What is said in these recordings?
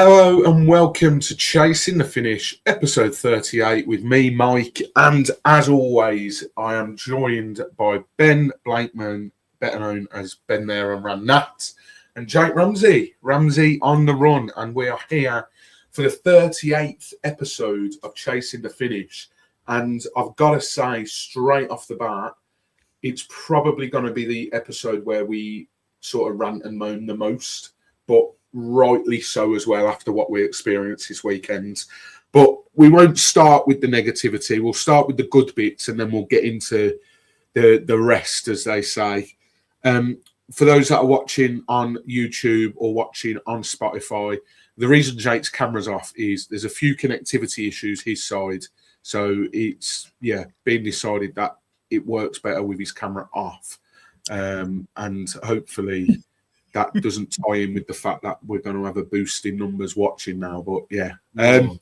Hello and welcome to Chasing the Finish, episode 38 with me, Mike, and as always, I am joined by Ben Blakeman, better known as Ben There and Ran Nat, and Jake Ramsey on the run, and we are here for the 38th episode of Chasing the Finish, and I've got to say straight off the bat, it's probably going to be the episode where we sort of rant and moan the most, but rightly so as well after what we experienced this weekend. But we won't start with the negativity. We'll start with the good bits and then we'll get into the rest, as they say. For those that are watching on YouTube or watching on Spotify, the reason Jake's camera's off is there's a few connectivity issues his side. So it's, being decided that it works better with his camera off. And hopefully that doesn't tie in with the fact that we're going to have a boost in numbers watching now. But yeah, I'm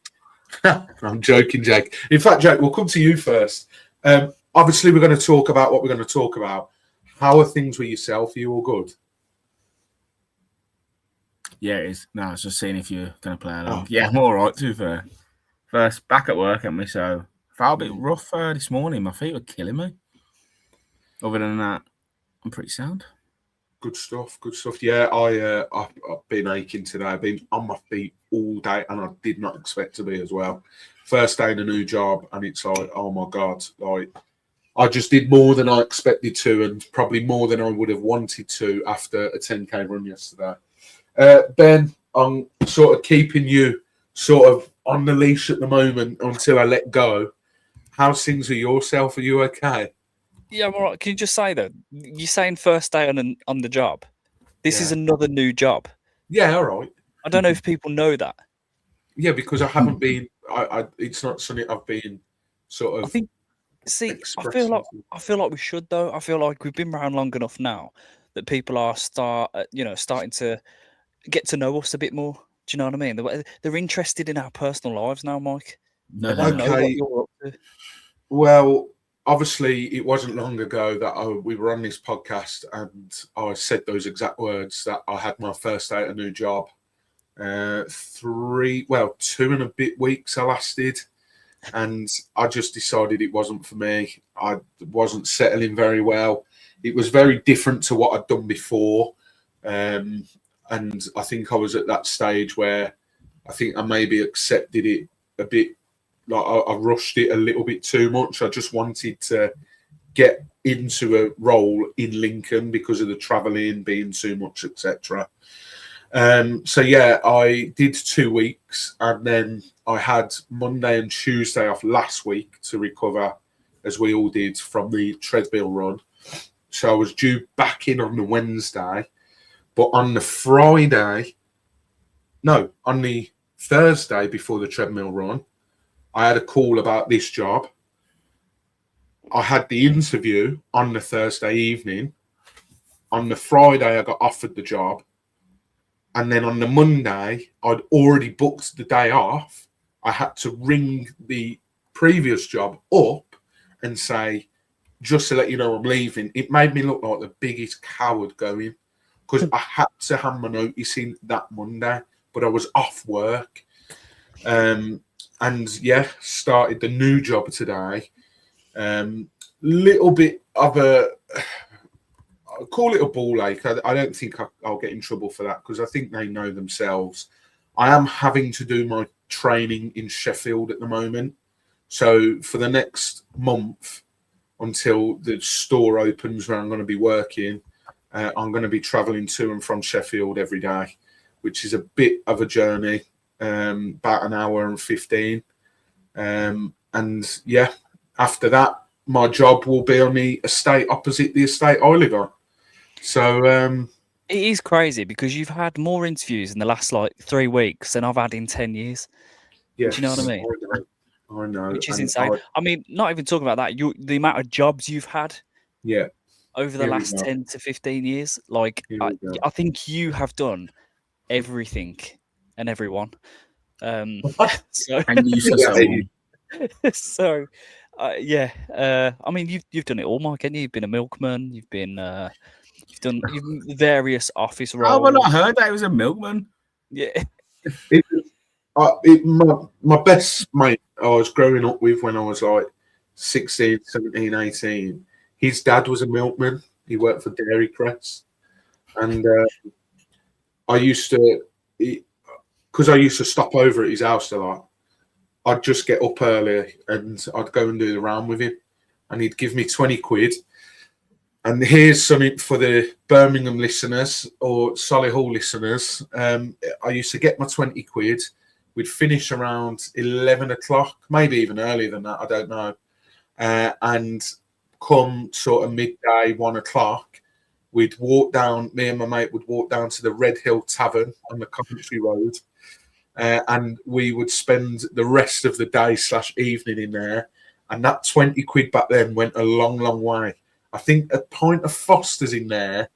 joking, Jake. In fact, Jake, we'll come to you first. Obviously, we're going to talk about what we're going to talk about. How are things with yourself? Are you all good? Yeah, it is. No, I was just seeing if you're going to play along. Oh, yeah, I'm all right, to be fair. First, back at work, haven't we? So, I felt a bit rough this morning. My feet were killing me. Other than that, I'm pretty sound. Good stuff. Yeah, I've been aching today. I've been on my feet all day, and I did not expect to be as well. First day in a new job, and it's like, oh my God, like I just did more than I expected to, and probably more than I would have wanted to after a 10k run yesterday. Ben, I'm sort of keeping you sort of on the leash at the moment until I let go. How's things with yourself? Are you okay? Yeah, I'm all right. Can you just say that you're saying first day on the job? This is another new job. Yeah, all right. I don't know if people know that. Yeah, because I haven't been. It's not something I've been sort of. I feel like we should though. I feel like we've been around long enough now that people are starting to get to know us a bit more. Do you know what I mean? They're interested in our personal lives now, Mike. No, they want to know what you're up to. Well, obviously, it wasn't long ago that we were on this podcast and I said those exact words that I had my first day at a new job. 2 and a bit weeks I lasted, and I just decided it wasn't for me. I wasn't settling very well. It was very different to what I'd done before. And I think I was at that stage where I think I maybe accepted it a bit. Like I rushed it a little bit too much. I just wanted to get into a role in Lincoln because of the travelling being too much, etc. I did 2 weeks, and then I had Monday and Tuesday off last week to recover, as we all did from the treadmill run. So I was due back in on the Wednesday, but on the Thursday before the treadmill run, I had a call about this job. I had the interview on the Thursday evening. On the Friday, I got offered the job. And then on the Monday, I'd already booked the day off. I had to ring the previous job up and say, just to let you know I'm leaving. It made me look like the biggest coward going, because I had to hand my notice in that Monday, but I was off work. Started the new job today. Little bit of I'll call it a ball ache. I don't think I'll get in trouble for that because I think they know themselves. I am having to do my training in Sheffield at the moment. So for the next month, until the store opens where I'm going to be working, I'm going to be travelling to and from Sheffield every day, which is a bit of a journey. About an hour and 15. After that, my job will be on the estate opposite the estate I live on. So it is crazy because you've had more interviews in the last 3 weeks than I've had in 10 years. Yes, do you know what I mean? I know. Which is insane. I mean, not even talking about that, the amount of jobs you've had. Yeah. Over the last 10 to 15 years. I think you have done everything and everyone. And you someone. I mean, you've done it all, Mike. Haven't you? You've been a milkman. You've been you've done various office roles. Oh, well, I heard that he was a milkman. Yeah, My best mate I was growing up with when I was like 16, 17, 18, his dad was a milkman. He worked for Dairy Crest. And I used to, because I used to stop over at his house a lot, I'd just get up early and I'd go and do the round with him. And he'd give me 20 quid. And here's something for the Birmingham listeners or Solihull listeners. I used to get my 20 quid. We'd finish around 11 o'clock, maybe even earlier than that, I don't know. And come sort of midday, 1 o'clock, we'd walk down, me and my mate would walk down to the Red Hill Tavern on the Coventry Road. And we would spend the rest of the day / evening in there. And that 20 quid back then went a long, long way. I think a pint of Foster's in there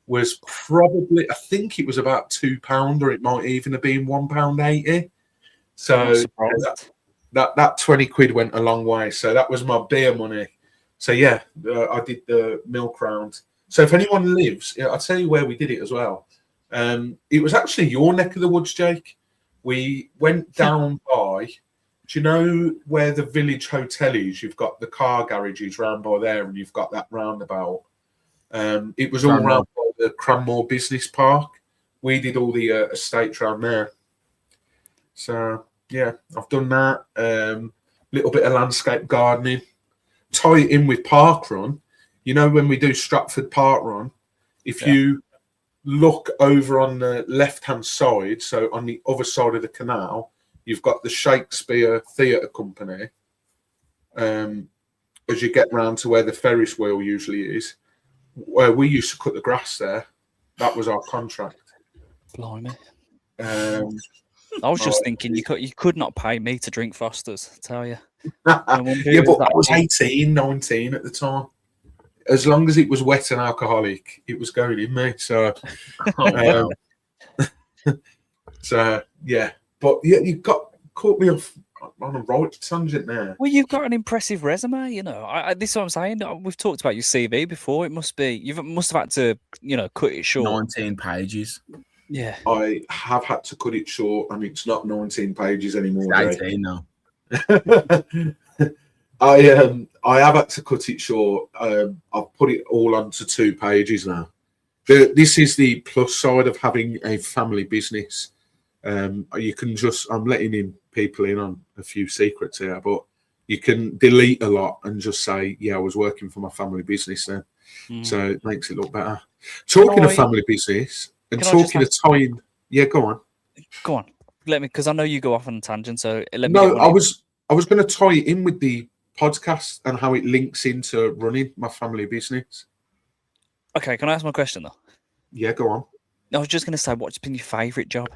was probably, I think it was about £2, or it might even have been £1.80. So that 20 quid went a long way. So that was my beer money. So yeah, I did the milk round. So if anyone lives, I'll tell you where we did it as well. It was actually your neck of the woods, Jake. We went down by, do you know where the village hotel is? You've got the car garages round by there, and you've got that roundabout. It was all round by the Cranmore Business Park. We did all the estates round there. So yeah, I've done that. Little bit of landscape gardening. Tie it in with park run. You know, when we do Stratford Park Run, if you look over on the left-hand side, so on the other side of the canal, you've got the Shakespeare Theatre Company. As you get round to where the Ferris wheel usually is, where we used to cut the grass there, that was our contract. Blimey. I was just thinking you could not pay me to drink Foster's, I tell you. Yeah, but I was 18, 19 at the time. As long as it was wet and alcoholic, it was going in me. So, so yeah. But yeah, you caught me off on a right tangent there. Well, you've got an impressive resume, you know. This is what I'm saying. We've talked about your CV before. It must be you must have had to, cut it short. 19 pages. Yeah, I have had to cut it short, and it's not 19 pages anymore. It's 18 now. I have had to cut it short. I've put it all onto 2 pages now. This is the plus side of having a family business. You can just, I'm letting in people in on a few secrets here, but you can delete a lot and just say, yeah, I was working for my family business then. So it makes it look better. Talking of family business and talking of time, yeah, go on. Go on. Let me, because I know you go off on a tangent. So let me. No, I was going to tie it in with the podcast and how it links into running my family business. Okay, can I ask my question though? Yeah, go on. I was just going to say, what's been your favourite job?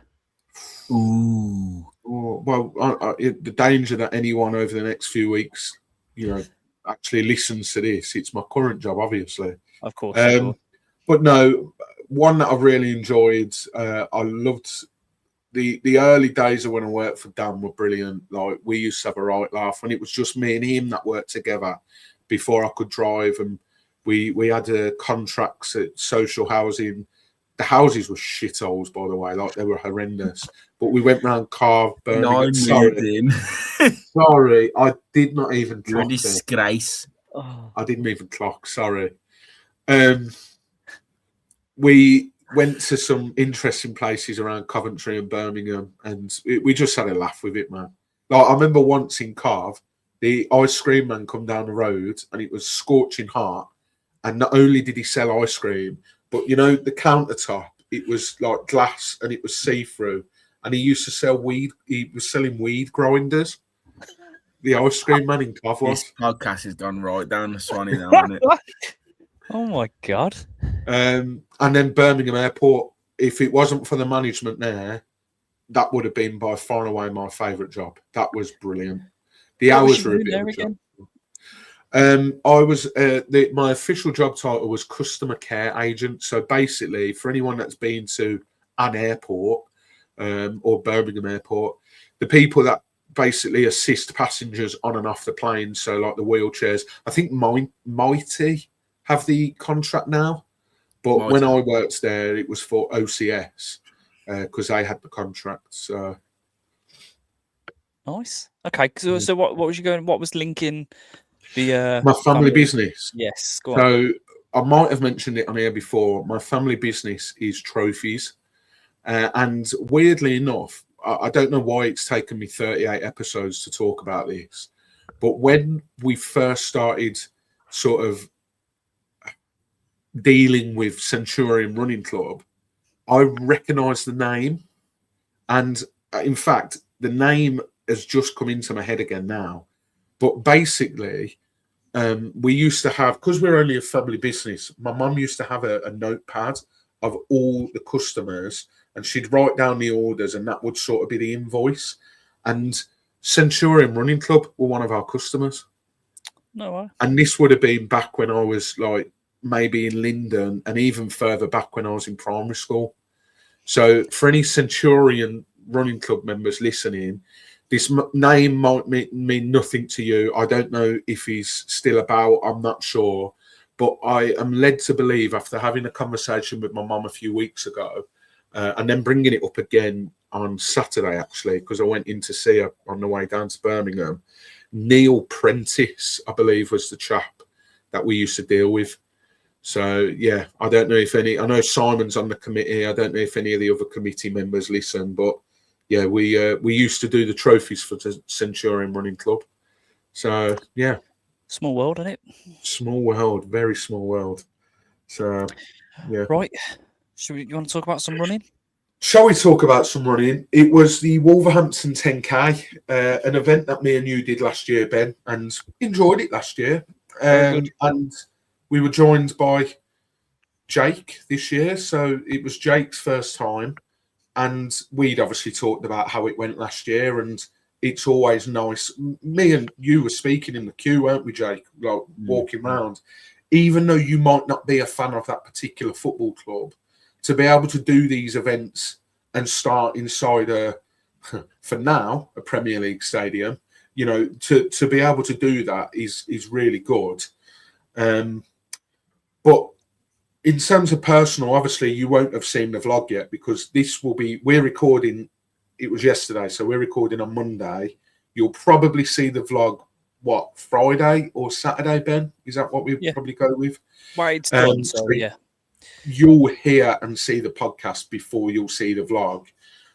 Ooh. Oh, well, the danger that anyone over the next few weeks, actually listens to this, it's my current job, obviously. Of course. But no, one that I've really enjoyed, I loved the early days of when I worked for Dan were brilliant. Like, we used to have a right laugh when it was just me and him that worked together before I could drive, and we had contracts at social housing. The houses were shitholes, by the way, like they were horrendous. But we went round Birmingham. Sorry, I did not even clock. You're a disgrace. I didn't even clock. Sorry. We went to some interesting places around Coventry and Birmingham, and we just had a laugh with it, man. Like, I remember once in Carve, the ice cream man come down the road, and it was scorching hot. And not only did he sell ice cream, but the countertop, it was like glass and it was see-through. And he used to sell weed. He was selling weed grinders. The ice cream man in Carve was. This podcast has gone right down the Swanee now, hasn't it? Oh my God. And then Birmingham Airport, if it wasn't for the management there, that would have been by far and away my favourite job. That was brilliant. The hours were a bit of a job. I was my official job title was customer care agent. So basically, for anyone that's been to an airport or Birmingham Airport, the people that basically assist passengers on and off the plane, so like the wheelchairs, I think Mighty have the contract now, but when I worked there, it was for OCS. because they had the contract. So nice. Okay, so what was you going? What was linking the my family business? Yes, go on. So I might have mentioned it on here before. My family business is trophies, and weirdly enough, I don't know why it's taken me 38 episodes to talk about this, but when we first started sort of dealing with Centurion Running Club, I recognised the name, and in fact, the name has just come into my head again now. But basically, we used to have, because we're only a family business, my mum used to have a notepad of all the customers, and she'd write down the orders, and that would sort of be the invoice. And Centurion Running Club were one of our customers. No way. And this would have been back when I was like maybe in Linden, and even further back when I was in primary school. So for any Centurion Running Club members listening, this name might mean nothing to you. I don't know if he's still about. I'm not sure. But I am led to believe, after having a conversation with my mum a few weeks ago, and then bringing it up again on Saturday, actually, because I went in to see her on the way down to Birmingham, Neil Prentice, I believe, was the chap that we used to deal with. So, yeah, I don't know if any... I know Simon's on the committee. I don't know if any of the other committee members listen, but... yeah, we used to do the trophies for the Centurion Running Club. So, yeah. Small world, isn't it? Small world, very small world. So, yeah. Right. You want to talk about some running? Shall we talk about some running? It was the Wolverhampton 10k, an event that me and you did last year, Ben, and enjoyed it last year. And we were joined by Jake this year. So it was Jake's first time. And we'd obviously talked about how it went last year, and it's always nice. Me and you were speaking in the queue, weren't we, Jake? Like walking around. Even though you might not be a fan of that particular football club, to be able to do these events and start inside for now, a Premier League stadium, you know, to be able to do that is really good. But in terms of personal, obviously, you won't have seen the vlog yet, because we're recording, it was yesterday, so we're recording on Monday. You'll probably see the vlog, Friday or Saturday, Ben? Is that what we probably go with? Well, it's done, so yeah. You'll hear and see the podcast before you'll see the vlog.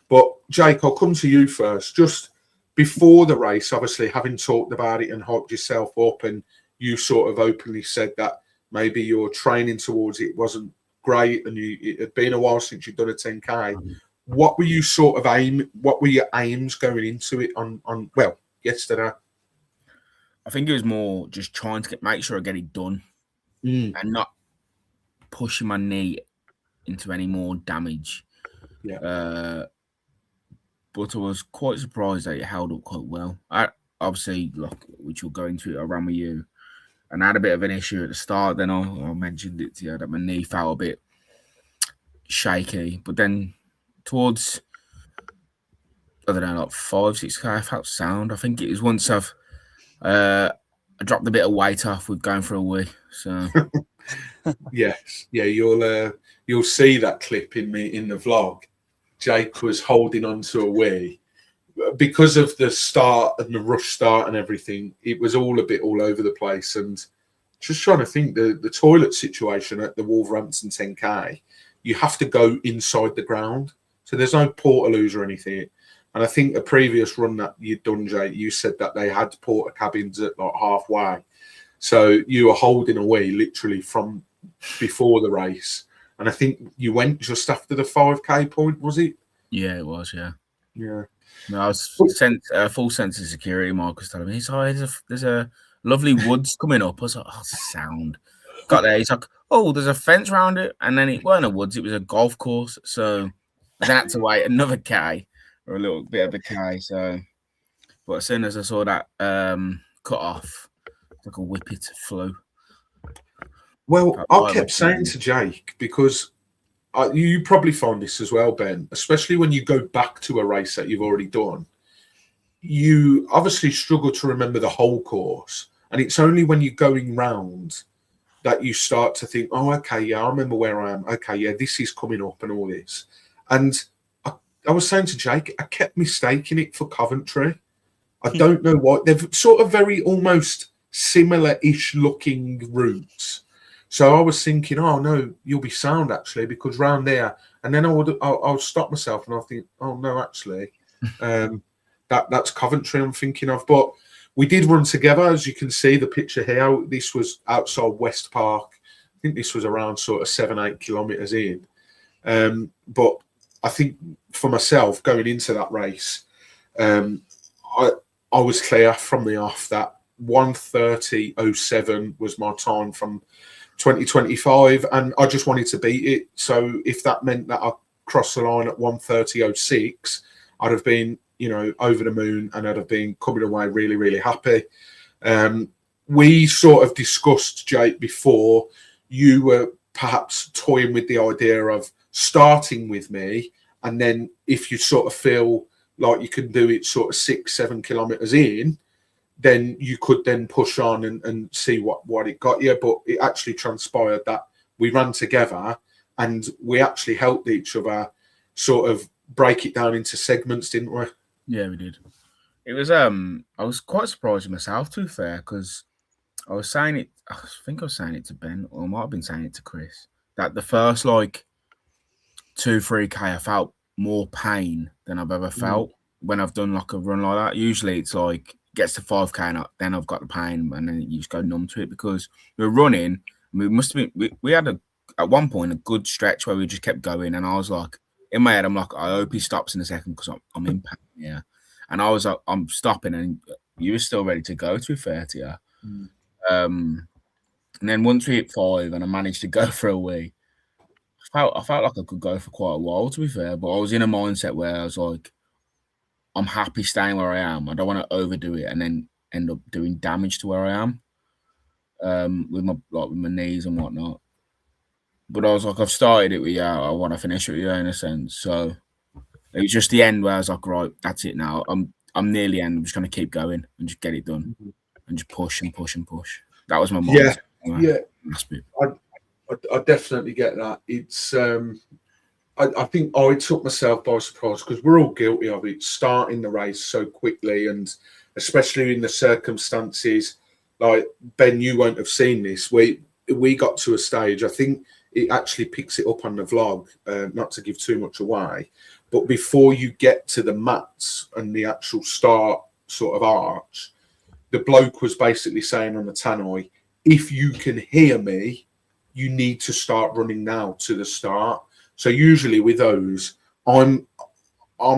But, Jake, I'll come to you first. Just before the race, obviously, having talked about it and hyped yourself up, and you sort of openly said that maybe your training towards it wasn't great, and it had been a while since you'd done a 10k. What were you sort of what were your aims going into it on yesterday? I think it was more just trying to make sure I get it done and not pushing my knee into any more damage. Yeah. But I was quite surprised that it held up quite well. Obviously, which we'll go into, I ran with you. And I had a bit of an issue at the start. Then I mentioned it to you that my knee felt a bit shaky. But then towards, I don't know, like 5-6k, I felt sound. I think it was once I dropped a bit of weight off with going for a wee. So yes, yeah, you'll see that clip in the vlog. Jake was holding on to a wee. Because of the start and the rush start and everything, it was all a bit all over the place. And just trying to think, the toilet situation at the Wolverhampton 10k, you have to go inside the ground. So there's no portaloos or anything. And I think a previous run that you'd done, Jay, you said that they had porta cabins at like halfway. So you were holding away literally from before the race. And I think you went just after the 5k point, was it? Yeah, it was, yeah. Yeah. No, I was sent full sense of security. Marcus telling me, there's a lovely woods coming up. I was like, oh, sound. Got there. He's like, oh, there's a fence around it. And then it weren't a woods, it was a golf course. So I then had to wait another K or a little bit of a K. So, but as soon as I saw that cut off, like a whippet flew. Well, I kept saying to Jake, because you probably find this as well, Ben, especially when you go back to a race that you've already done, you obviously struggle to remember the whole course. And it's only when you're going round that you start to think, oh, okay, yeah, I remember where I am. Okay, yeah, this is coming up and all this. And I I was saying to Jake, I kept mistaking it for Coventry. I don't know why. They've sort of very almost similar-ish looking routes. So I was thinking, oh no, you'll be sound actually, because round there, and then I'll stop myself and I'll think, oh no, actually, that's Coventry I'm thinking of. But we did run together, as you can see the picture here. This was outside West Park. I think this was around sort of 7-8 kilometres in. But I think for myself going into that race, I was clear from the off that 1:30.07 was my time from 2025, and I just wanted to beat it. So if that meant that I crossed the line at 1:30.06, I'd have been, over the moon, and I'd have been coming away really, really happy. We sort of discussed, Jake, before you were perhaps toying with the idea of starting with me, and then if you sort of feel like you can do it sort of 6-7 kilometres in, then you could then push on and see what it got you. But it actually transpired that we ran together and we actually helped each other sort of break it down into segments, didn't we? Yeah, we did. It was I was quite surprised with myself, to be fair, because I was saying it, I think I was saying it to Ben, or I might have been saying it to Chris, that the first 2-3k I felt more pain than I've ever felt when I've done a run like that. Usually it's gets to 5k and then I've got the pain, and then you just go numb to it, because we were running. We must have been. We had at one point a good stretch where we just kept going, and I was like, in my head, I'm like, I hope he stops in a second because I'm in pain. Yeah, and I was like, I'm stopping, and you were still ready to go. To be fair to you, and then once we hit 5 and I managed to go for a wee, I felt like I could go for quite a while. To be fair, but I was in a mindset where I was like, I'm happy staying where I am. I don't want to overdo it and then end up doing damage to where I am, with my knees and whatnot. But I was like, I've started it with you. I want to finish it with you in a sense. So it was just the end where I was like, right, that's it now. I'm near the end. I'm just going to keep going and just get it done and just push and push and push. That was my mindset. Yeah. I definitely get that. It's I think I took myself by surprise, because we're all guilty of it, starting the race so quickly, and especially in the circumstances. Like Ben, you won't have seen this. We got to a stage, I think it actually picks it up on the vlog, not to give too much away, but before you get to the mats and the actual start sort of arch, the bloke was basically saying on the tannoy, if you can hear me, you need to start running now to the start. So usually with those, I'm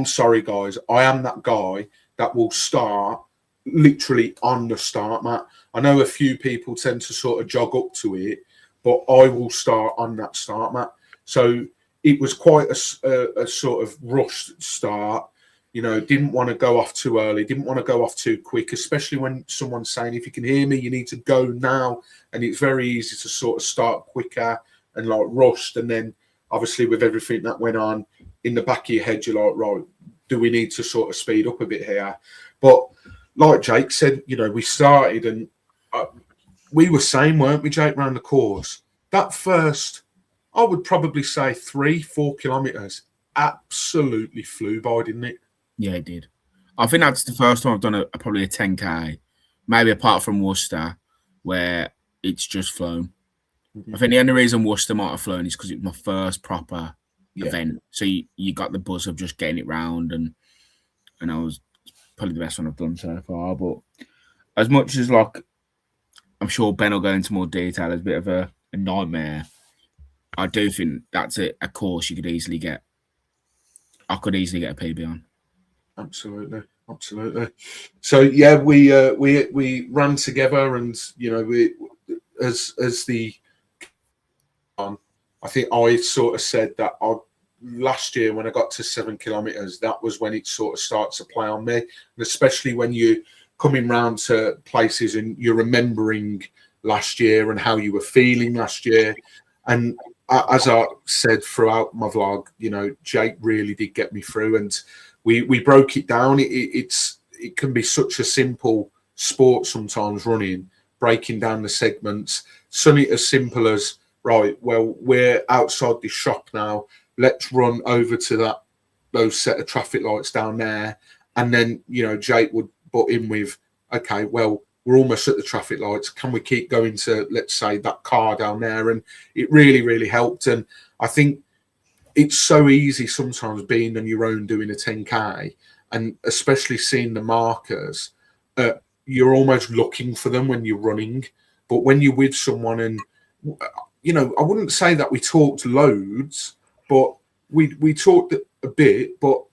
sorry, guys, I am that guy that will start literally on the start mat. I know a few people tend to sort of jog up to it, but I will start on that start mat. So it was quite a sort of rushed start. Didn't want to go off too early, didn't want to go off too quick, especially when someone's saying, if you can hear me, you need to go now. And it's very easy to sort of start quicker and rushed, and then obviously, with everything that went on in the back of your head, you're like, right, do we need to sort of speed up a bit here? But like Jake said, we started and we were saying, weren't we, Jake, around the course? That first, I would probably say 3-4 kilometres absolutely flew by, didn't it? Yeah, it did. I think that's the first time I've done probably a 10k, maybe apart from Worcester, where it's just flown. I think the only reason Worcester might have flown is because it was my first proper event. So you got the buzz of just getting it round, and I was probably the best one I've done so far. But as much as I'm sure Ben will go into more detail, as a bit of a nightmare, I do think that's a course you could easily get. I could easily get a PB on. Absolutely. So yeah, we ran together, and we as the I think I sort of said that last year when I got to 7 kilometres, that was when it sort of starts to play on me. And especially when you're coming round to places and you're remembering last year and how you were feeling last year. And as I said throughout my vlog, Jake really did get me through, and we broke it down. It can be such a simple sport sometimes, running, breaking down the segments. Something as simple as, right, well, we're outside the shop now. Let's run over to that those set of traffic lights down there, and then Jake would butt in with, okay, well, we're almost at the traffic lights. Can we keep going to, let's say, that car down there? And it really, really helped. And I think it's so easy sometimes being on your own doing a 10k, and especially seeing the markers. You're almost looking for them when you're running, but when you're with someone, and I wouldn't say that we talked loads, but we talked a bit, but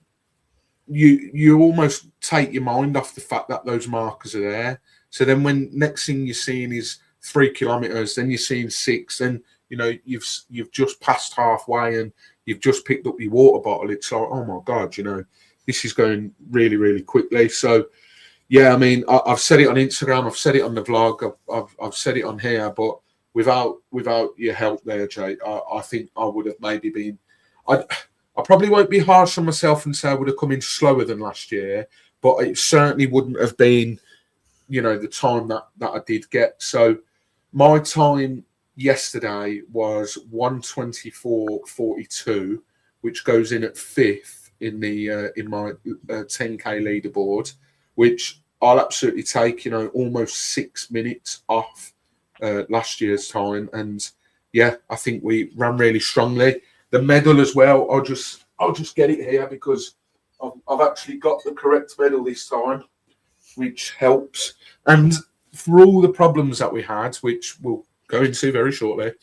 you almost take your mind off the fact that those markers are there. So then when next thing you're seeing is 3 kilometers, then you're seeing 6, then you've just passed halfway and you've just picked up your water bottle. It's like, oh my God, this is going really, really quickly. So yeah, I mean, I've said it on Instagram, I've said it on the vlog, I've said it on here, but without your help there, Jake, I think I would have maybe been. I probably won't be harsh on myself and say I would have come in slower than last year, but it certainly wouldn't have been, the time that I did get. So my time yesterday was 1:24.42, which goes in at 5th in my 10k leaderboard, which I'll absolutely take. Almost 6 minutes off last year's time, and yeah, I think we ran really strongly. The medal as well, I'll just get it here because I've actually got the correct medal this time, which helps. And for all the problems that we had, which we'll go into very shortly,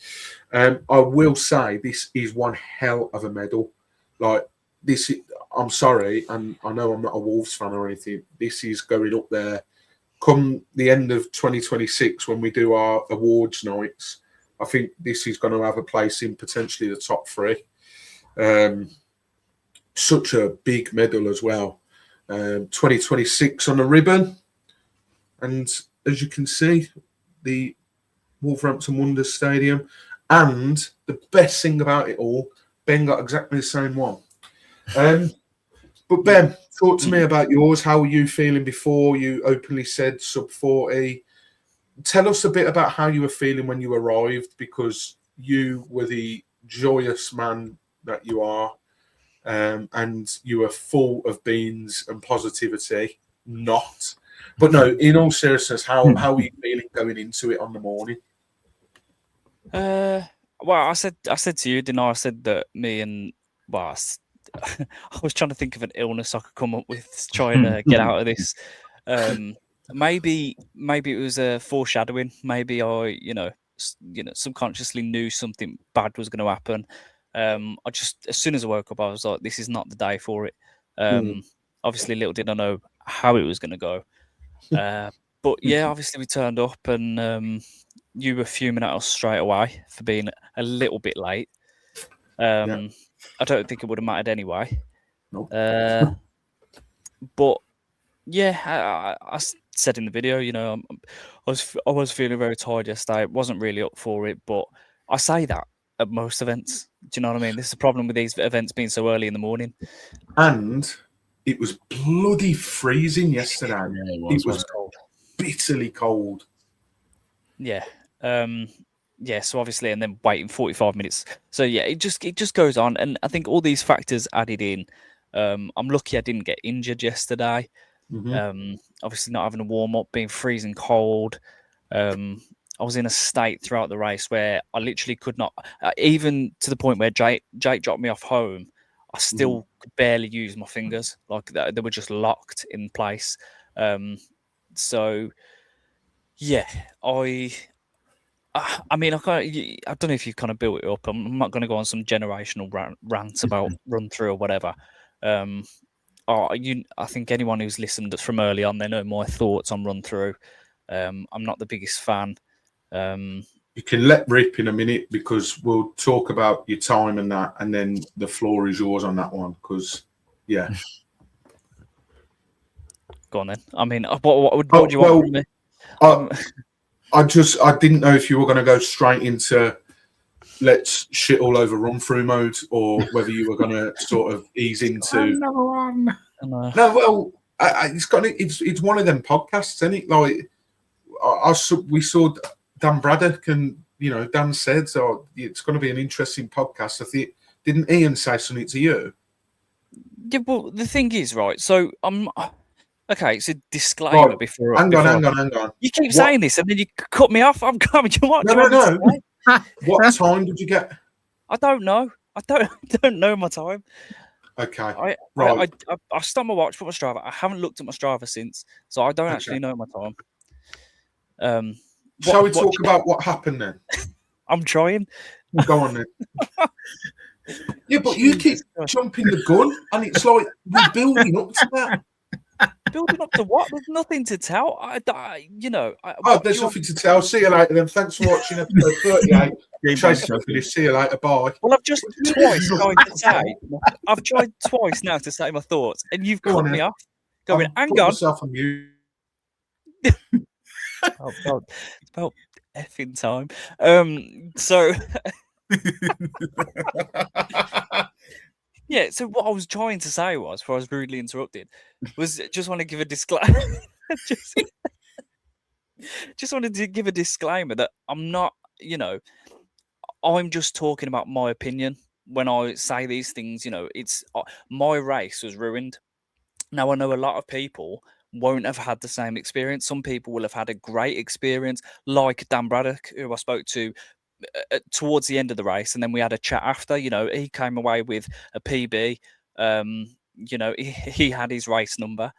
I will say this is one hell of a medal. Like this, I'm sorry, and I know I'm not a Wolves fan or anything. This is going up there. Come the end of 2026, when we do our awards nights, I think this is going to have a place in potentially the top 3. Such a big medal as well. 2026 on the ribbon. And as you can see, the Wolverhampton Wonders Stadium. And the best thing about it all, Ben got exactly the same one. But Ben, talk to me about yours. How were you feeling before you openly said sub 40? Tell us a bit about how you were feeling when you arrived, because you were the joyous man that you are, and you were full of beans and positivity. Not, but no. In all seriousness, how were you feeling going into it on the morning? Well, I said to you, didn't I? I said that me and I was trying to think of an illness I could come up with to try and get out of this. Maybe it was a foreshadowing. Maybe I, subconsciously knew something bad was going to happen. I just, as soon as I woke up, I was like, this is not the day for it. Obviously, little did I know how it was going to go. But yeah, obviously we turned up, and you were fuming at us straight away for being a little bit late. I don't think it would have mattered anyway. Nope. But yeah, I said in the video, I was feeling very tired yesterday. I wasn't really up for it, but I say that at most events. Do you know what I mean? This is the problem with these events being so early in the morning. And it was bloody freezing yesterday. Yeah, it was cold. Bitterly cold. Yeah. Yeah, so obviously, and then waiting 45 minutes. So yeah, it just goes on, and I think all these factors added in. I'm lucky I didn't get injured yesterday. Obviously, not having a warm up, being freezing cold. I was in a state throughout the race where I literally could not, even to the point where Jake dropped me off home. I still could barely use my fingers, like they were just locked in place. So yeah, I mean, I don't know if you've kind of built it up. I'm not going to go on some generational rants about run through or whatever. I think anyone who's listened from early on, they know my thoughts on run through. I'm not the biggest fan. You can let rip in a minute, because we'll talk about your time and that, and then the floor is yours on that one. Because yeah, go on then. I mean, what do you want from me? I didn't know if you were going to go straight into let's shit all over run through mode, or whether you were going to sort of ease into another one. No, well, it's one of them podcasts, isn't it? Like we saw Dan Braddock, and Dan said, so it's going to be an interesting podcast. I think, didn't Ian say something to you? Yeah, well, the thing is, right? So okay. It's a disclaimer Right. before. Hang on. You keep What? saying this, and then you cut me off. I'm coming. What do you want me to say? What time did you get? I don't know. I don't know my time. Okay. Right. I stopped my watch, put my Strava. I haven't looked at my Strava since, so I don't actually know my time. Shall we talk about what happened then? I'm trying. Go on then. Yeah, but you keep jumping the gun, and it's like we're building up to that. Building up to what? There's nothing to tell. There's nothing to tell. See you later then. Thanks for watching episode 38. See you later. Bye. Well, I've just twice going to say. I've tried twice now to say my thoughts, and you've cut me off. Going, hang on. Myself on mute. Oh God, it's about effing time. So. Yeah, so what I was trying to say was, before I was rudely interrupted, was just want to give a disclaimer. just wanted to give a disclaimer that I'm not, I'm just talking about my opinion when I say these things. It's my race was ruined. Now I know a lot of people won't have had the same experience. Some people will have had a great experience, like Dan Braddock, who I spoke to towards the end of the race, and then we had a chat after. He came away with a PB. He had his race number,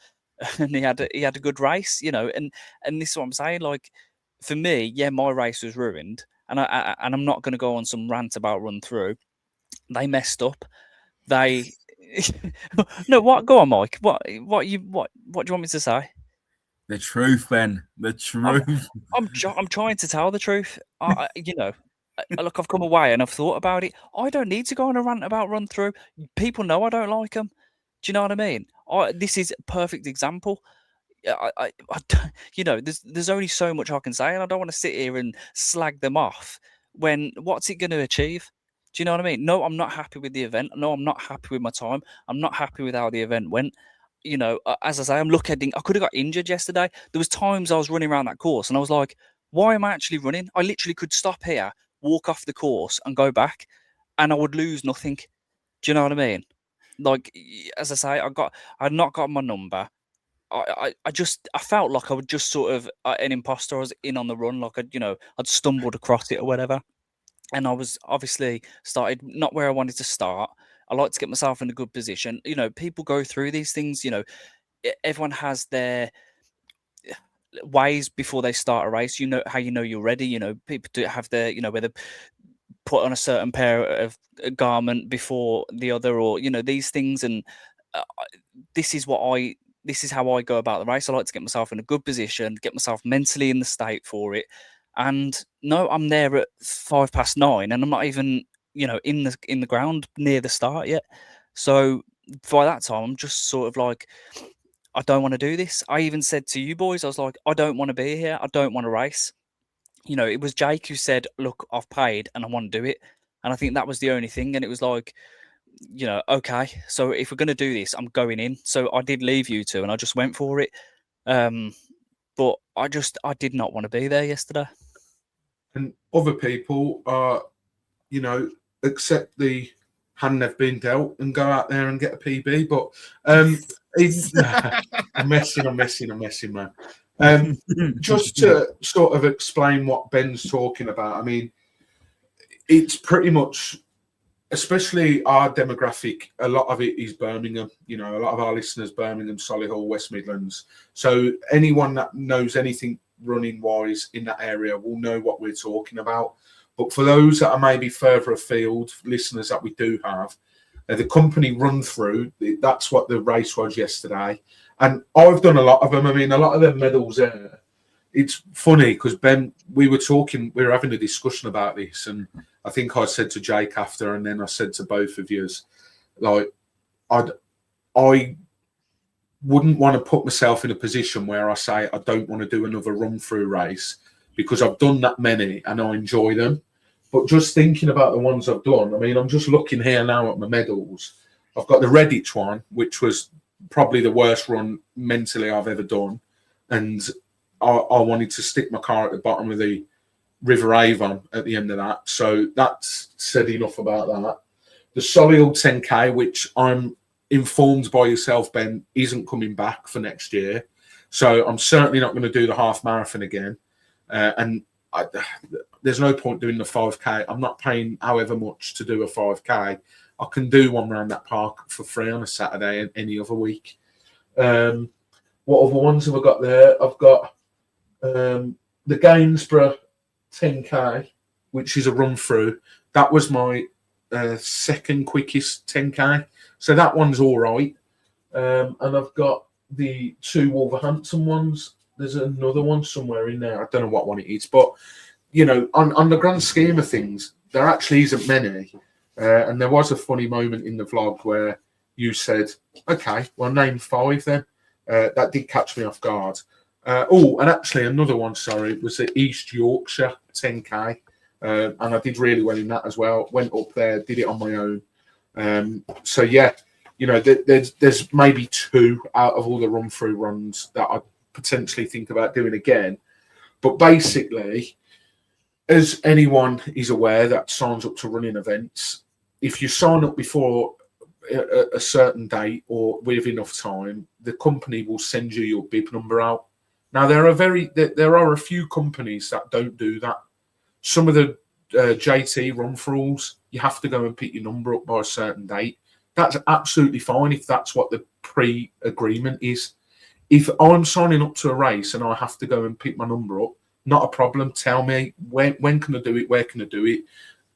and he had a good race. And this is what I'm saying. Like, for me, yeah, my race was ruined, and I'm not going to go on some rant about run through. They messed up. They no, what? Go on, Mike. What do you want me to say? The truth, Ben. The truth. I'm trying to tell the truth. Look, I've come away and I've thought about it. I don't need to go on a rant about run through. People know I don't like them. Do you know what I mean? This is a perfect example. There's only so much I can say, and I don't want to sit here and slag them off. When what's it going to achieve? Do you know what I mean? No, I'm not happy with the event. No, I'm not happy with my time. I'm not happy with how the event went. As I say, I'm looking. I could have got injured yesterday. There was times I was running around that course, and I was like, "Why am I actually running?" I literally could stop here, walk off the course, and go back, and I would lose nothing. Do you know what I mean? Like, as I say, I'd not got my number. I felt like I would just sort of an imposter. I was in on the run, like I'd stumbled across it or whatever, and I was obviously started not where I wanted to start. I like to get myself in a good position. People go through these things. Everyone has their ways before they start a race. How you're ready. People do have their where they put on a certain pair of garment before the other, or these things. And this is how I go about the race. I like to get myself in a good position, get myself mentally in the state for it. And no, I'm there at 9:05, and I'm not even in the ground near the start yet. So by that time, I'm just sort of like, I don't want to do this. I even said to you boys, I was like, I don't want to be here. I don't want to race. It was Jake who said, look, I've paid and I want to do it. And I think that was the only thing. And it was like, okay, so if we're going to do this, I'm going in. So I did leave you two and I just went for it. But I did not want to be there yesterday. And other people are, accept the hand they've been dealt and go out there and get a PB. But I'm messing, man. Just to sort of explain what Ben's talking about, I mean, it's pretty much, especially our demographic, a lot of it is Birmingham. A lot of our listeners, Birmingham, Solihull, West Midlands. So anyone that knows anything running-wise in that area will know what we're talking about. But for those that are maybe further afield, listeners that we do have, the company run through, that's what the race was yesterday. And I've done a lot of them. I mean, a lot of the medals there. It's funny because Ben, we were having a discussion about this, and I think I said to Jake after, and then I said to both of you, like, I wouldn't want to put myself in a position where I say I don't want to do another run-through race because I've done that many and I enjoy them. But just thinking about the ones I've done, I mean, I'm just looking here now at my medals. I've got the Redditch one, which was probably the worst run mentally I've ever done. And I wanted to stick my car at the bottom of the River Avon at the end of that. So that's said enough about that. The Solihull 10k, which I'm informed by yourself, Ben, isn't coming back for next year. So I'm certainly not going to do the half marathon again. There's no point doing the 5K. I'm not paying however much to do a 5K. I can do one around that park for free on a Saturday and any other week. What other ones have I got there? I've got the Gainsborough 10k, which is a run through. That was my second quickest 10k. So that one's all right. And I've got the 2 Wolverhampton ones. There's another one somewhere in there. I don't know what one it is. But, you know, on the grand scheme of things, there actually isn't many. And there was a funny moment in the vlog where you said, okay, well, name 5 then. That did catch me off guard. And actually another one, sorry, was the East Yorkshire 10k. And I did really well in that as well. Went up there, did it on my own. So, yeah, you know, there's maybe 2 out of all the run-through runs that I potentially think about doing again. But basically, as anyone is aware that signs up to running events, if you sign up before a certain date or with enough time, the company will send you your bib number out. Now, there are a few companies that don't do that. Some of the JT run-throughs, you have to go and pick your number up by a certain date. That's absolutely fine if that's what the pre-agreement is. If I'm signing up to a race and I have to go and pick my number up, not a problem. Tell me when can I do it, where can I do it.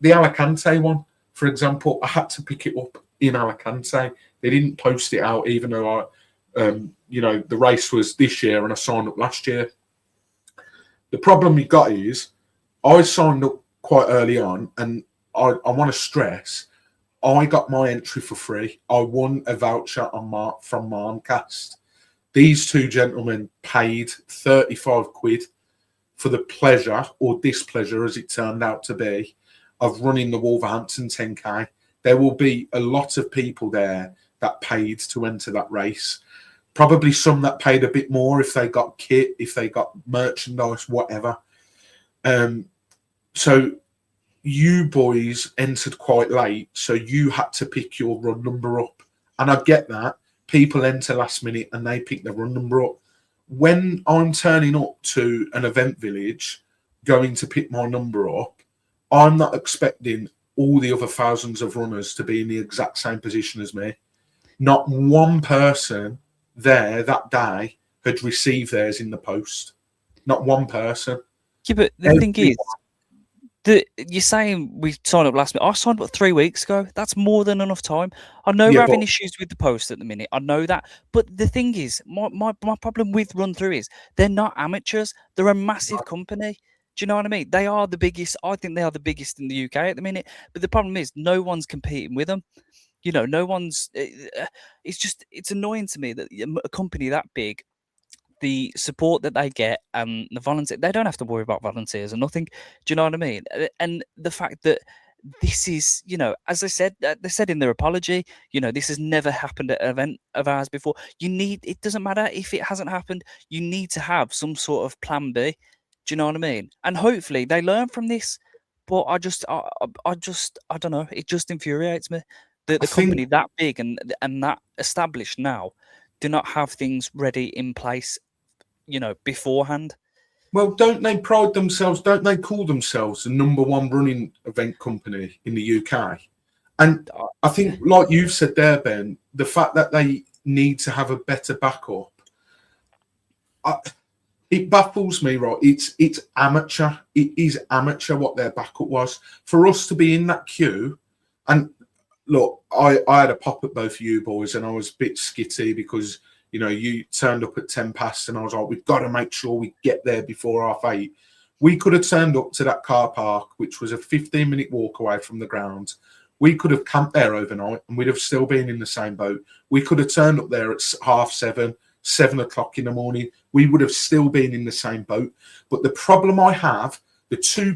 The Alicante one, for example, I had to pick it up in Alicante. They didn't post it out, even though you know, the race was this year and I signed up last year. The problem you got is I signed up quite early on, and I want to stress, I got my entry for free. I won a voucher from Marmcast. These 2 gentlemen paid 35 quid for the pleasure or displeasure, as it turned out to be, of running the Wolverhampton 10k. There will be a lot of people there that paid to enter that race. Probably some that paid a bit more if they got kit, if they got merchandise, whatever. So you boys entered quite late, so you had to pick your run number up. And I get that. People enter last minute and they pick their run number up. When I'm turning up to an event village, going to pick my number up, I'm not expecting all the other thousands of runners to be in the exact same position as me. Not one person there that day had received theirs in the post. Not one person. Yeah, but the thing is, you're saying we signed up last minute. I signed up 3 weeks ago. That's more than enough time. I know we're having issues with the post at the minute. I know that. But the thing is, my problem with Run Through is they're not amateurs. They're a massive company. Do you know what I mean? They are the biggest. I think they are the biggest in the UK at the minute. But the problem is no one's competing with them. You know, no one's. It's annoying to me that a company that big, the support that they get and the volunteer, they don't have to worry about volunteers or nothing. Do you know what I mean? And the fact that this is, you know, as they said in their apology, you know, this has never happened at an event of ours before. It doesn't matter if it hasn't happened, you need to have some sort of plan B. Do you know what I mean? And hopefully they learn from this. But I don't know. It just infuriates me that the company that big and that established now do not have things ready in place, you know, beforehand. Well, don't they pride themselves? Don't they call themselves the #1 running event company in the UK? And I think, like you've said there, Ben, the fact that they need to have a better backup, it baffles me, right? It's amateur. It is amateur what their backup was. For us to be in that queue, and look, I had a pop at both of you boys, and I was a bit skitty because, you know, you turned up at 10 past, and I was like, we've got to make sure we get there before 8:30. We could have turned up to that car park, which was a 15-minute walk away from the ground. We could have camped there overnight, and we'd have still been in the same boat. We could have turned up there at 7:30, 7 o'clock in the morning. We would have still been in the same boat. But the problem I have, the two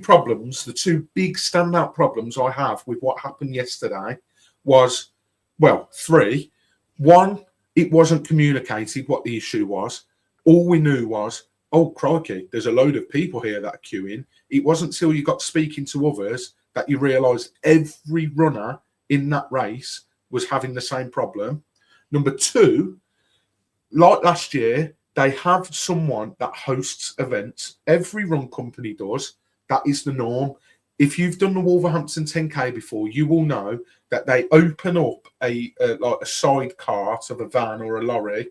big standout problems I have with what happened yesterday was, well, 3. 1, it wasn't communicated what the issue was. All we knew was, oh, crikey, there's a load of people here that are queuing. It wasn't until you got speaking to others that you realised every runner in that race was having the same problem. Number two, like last year, they have someone that hosts events. Every run company does. That is the norm. If you've done the Wolverhampton 10k before, you will know that they open up a side cart of a van or a lorry,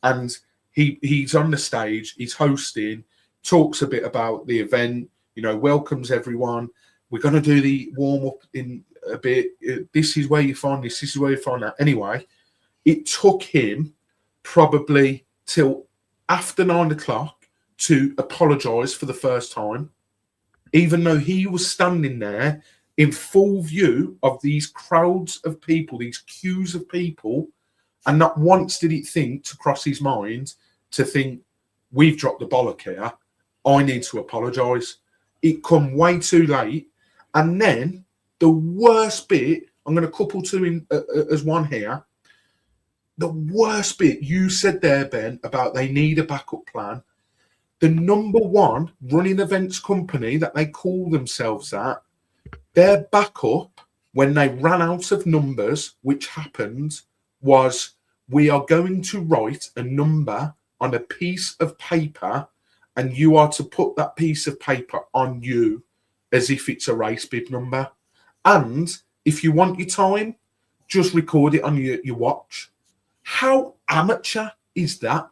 and he's on the stage, he's hosting, talks a bit about the event, welcomes everyone. We're going to do the warm up in a bit. This is where you find this. This is where you find that. Anyway, it took him probably till after 9 o'clock to apologise for the first time, even though he was standing there in full view of these crowds of people, these queues of people, and not once did it think to cross his mind to think, we've dropped the bollock here, I need to apologise. It come way too late. And then the worst bit, I'm going to couple two in as one here. The worst bit you said there, Ben, about they need a backup plan. The number one running events company that they call themselves that, their backup when they ran out of numbers, which happened, was we are going to write a number on a piece of paper and you are to put that piece of paper on you as if it's a race bib number. And if you want your time, just record it on your watch. How amateur is that?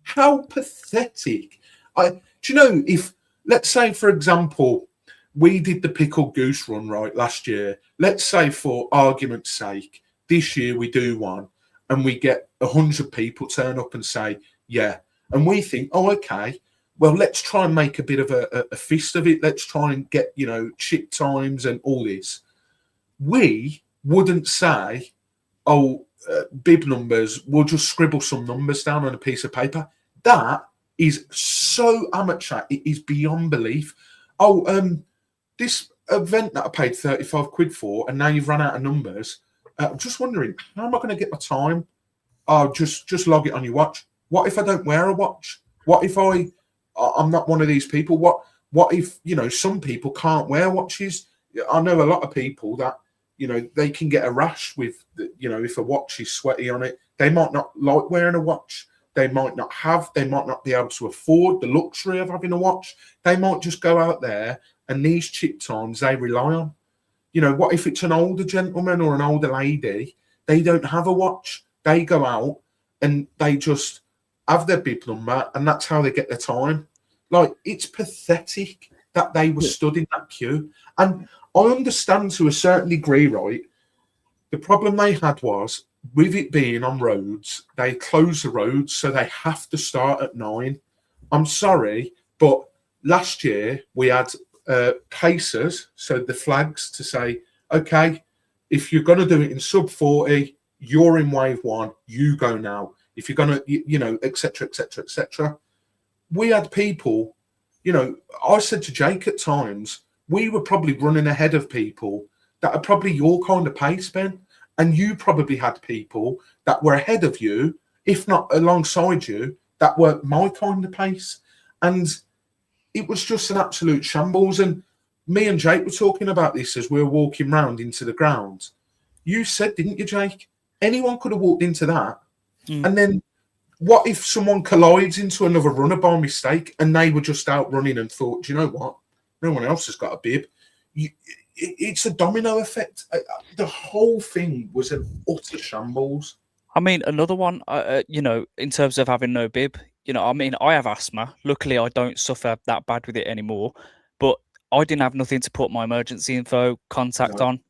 How pathetic. Do you know, if, let's say, for example, we did the pickled goose run, right, last year. Let's say, for argument's sake, this year we do one and we get 100 people turn up and say, yeah. And we think, oh, okay, well, let's try and make a bit of a fist of it. Let's try and get, chip times and all this. We wouldn't say, bib numbers, we'll just scribble some numbers down on a piece of paper. That is so amateur. It is beyond belief. This event that I paid 35 quid for, and now you've run out of numbers. I'm just wondering, how am I going to get my time? Just log it on your watch. What if I don't wear a watch? What if I'm not one of these people? What if, some people can't wear watches? I know a lot of people that, they can get a rash with, if a watch is sweaty on it. They might not like wearing a watch. They might not be able to afford the luxury of having a watch. They might just go out there and these chip times they rely on. What if it's an older gentleman or an older lady? They don't have a watch. They go out and they just have their bib number and that's how they get their time. Like, it's pathetic that they were stood in that queue. And I understand to a certain degree, right? The problem they had was, with it being on roads, they close the roads, so they have to start at 9. I'm sorry, but last year we had pacers, so the flags to say, okay, if you're going to do it in sub 40, you're in wave 1, you go now. If you're going to, etc., etc., etc. We had people, I said to Jake at times, we were probably running ahead of people that are probably your kind of pace, Ben. And you probably had people that were ahead of you, if not alongside you, that were my kind of pace. And it was just an absolute shambles. And me and Jake were talking about this as we were walking round into the ground. You said, didn't you, Jake? Anyone could have walked into that. And then what if someone collides into another runner by mistake and they were just out running and thought, do you know what? No one else has got a bib. It's a domino effect. The whole thing was an utter shambles. I mean, another one, in terms of having no bib, I have asthma. Luckily, I don't suffer that bad with it anymore. But I didn't have nothing to put my emergency info contact on.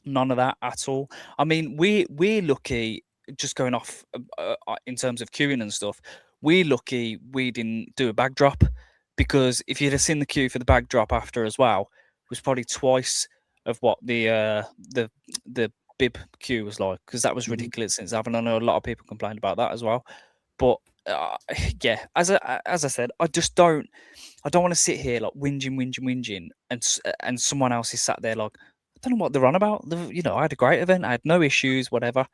None of that at all. I mean, we're lucky, just going off in terms of queuing and stuff, we're lucky we didn't do a bag drop, because if you'd have seen the queue for the bag drop after as well, it was probably twice of what the bib queue was like, because that was ridiculous since having. I know a lot of people complained about that as well. But yeah, as I said, I don't want to sit here like whinging, and someone else is sat there like, I don't know what they're on about. I had a great event, I had no issues, whatever.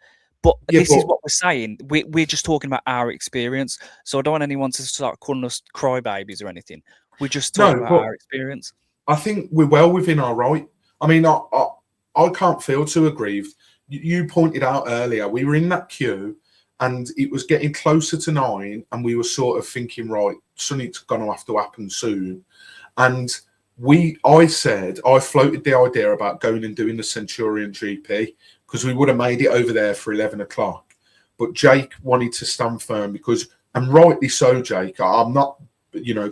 But this is what we're saying. We're just talking about our experience. So I don't want anyone to start calling us crybabies or anything. We're just talking about our experience. I think we're well within our right. I mean, I can't feel too aggrieved. You pointed out earlier, we were in that queue and it was getting closer to 9, and we were sort of thinking, right, something's going to have to happen soon. And I floated the idea about going and doing the Centurion GP, because we would have made it over there for 11 o'clock. But Jake wanted to stand firm because, and rightly so, Jake, I'm not,